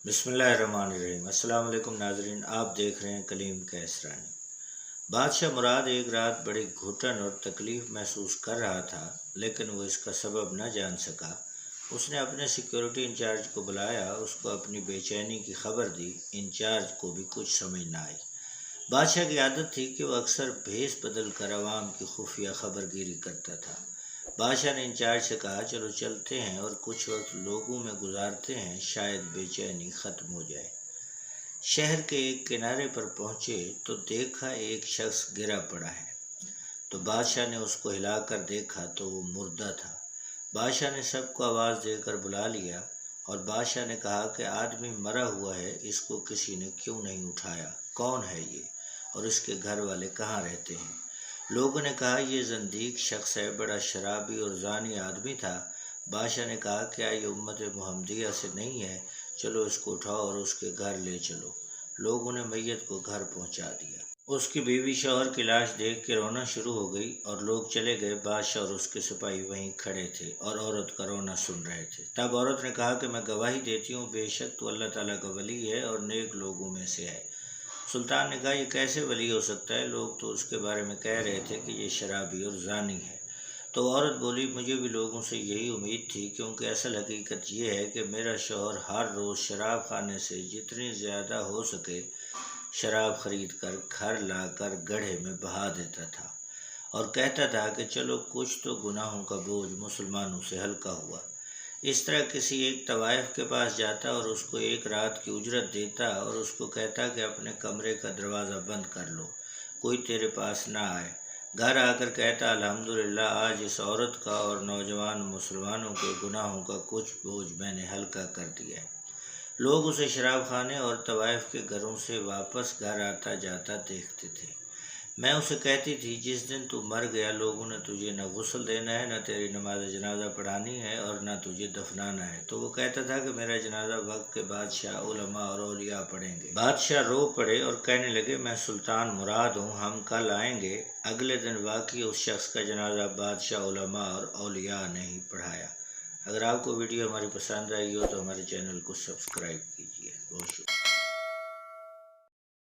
بسم اللہ الرحمن الرحیم۔ السلام علیکم ناظرین، آپ دیکھ رہے ہیں کلیم کیسرانی۔ بادشاہ مراد ایک رات بڑی گھٹن اور تکلیف محسوس کر رہا تھا، لیکن وہ اس کا سبب نہ جان سکا۔ اس نے اپنے سیکیورٹی انچارج کو بلایا، اس کو اپنی بے چینی کی خبر دی۔ انچارج کو بھی کچھ سمجھ نہ آئی۔ بادشاہ کی عادت تھی کہ وہ اکثر بھیس بدل کر عوام کی خفیہ خبر گیری کرتا تھا۔ بادشاہ نے انچارج سے کہا، چلو چلتے ہیں اور کچھ وقت لوگوں میں گزارتے ہیں، شاید بے چینی ختم ہو جائے۔ شہر کے ایک کنارے پر پہنچے تو دیکھا ایک شخص گرا پڑا ہے۔ تو بادشاہ نے اس کو ہلا کر دیکھا تو وہ مردہ تھا۔ بادشاہ نے سب کو آواز دے کر بلا لیا اور بادشاہ نے کہا کہ آدمی مرا ہوا ہے، اس کو کسی نے کیوں نہیں اٹھایا؟ کون ہے یہ اور اس کے گھر والے کہاں رہتے ہیں؟ لوگوں نے کہا یہ زندیق شخص ہے، بڑا شرابی اور زانی آدمی تھا۔ بادشاہ نے کہا کیا یہ امت محمدیہ سے نہیں ہے؟ چلو اس کو اٹھاؤ اور اس کے گھر لے چلو۔ لوگوں نے میت کو گھر پہنچا دیا۔ اس کی بیوی شوہر کی لاش دیکھ کے رونا شروع ہو گئی اور لوگ چلے گئے۔ بادشاہ اور اس کے سپاہی وہیں کھڑے تھے اور عورت کا رونا سن رہے تھے۔ تب عورت نے کہا کہ میں گواہی دیتی ہوں، بے شک تو اللہ تعالیٰ کا ولی ہے اور نیک لوگوں میں سے ہے۔ سلطان نے کہا یہ کیسے ولی ہو سکتا ہے؟ لوگ تو اس کے بارے میں کہہ رہے تھے کہ یہ شرابی اور زانی ہے۔ تو عورت بولی مجھے بھی لوگوں سے یہی امید تھی، کیونکہ اصل حقیقت یہ ہے کہ میرا شوہر ہر روز شراب خانے سے جتنی زیادہ ہو سکے شراب خرید کر گھر لا کر گڑھے میں بہا دیتا تھا اور کہتا تھا کہ چلو کچھ تو گناہوں کا بوجھ مسلمانوں سے ہلکا ہوا۔ اس طرح کسی ایک طوائف کے پاس جاتا اور اس کو ایک رات کی اجرت دیتا اور اس کو کہتا کہ اپنے کمرے کا دروازہ بند کر لو، کوئی تیرے پاس نہ آئے۔ گھر آ کر کہتا الحمدللہ آج اس عورت کا اور نوجوان مسلمانوں کے گناہوں کا کچھ بوجھ میں نے ہلکا کر دیا ہے۔ لوگ اسے شراب خانے اور طوائف کے گھروں سے واپس گھر آتا جاتا دیکھتے تھے۔ میں اسے کہتی تھی جس دن تو مر گیا لوگوں نے تجھے نہ غسل دینا ہے، نہ تیری نماز جنازہ پڑھانی ہے اور نہ تجھے دفنانا ہے۔ تو وہ کہتا تھا کہ میرا جنازہ وقت کے بادشاہ، علماء اور اولیاء پڑھیں گے۔ بادشاہ رو پڑے اور کہنے لگے میں سلطان مراد ہوں، ہم کل آئیں گے۔ اگلے دن واقعی اس شخص کا جنازہ بادشاہ، علماء اور اولیاء نے ہی پڑھایا۔ اگر آپ کو ویڈیو ہماری پسند آئی ہو تو ہمارے چینل کو سبسکرائب کیجیے۔ بہت شکریہ۔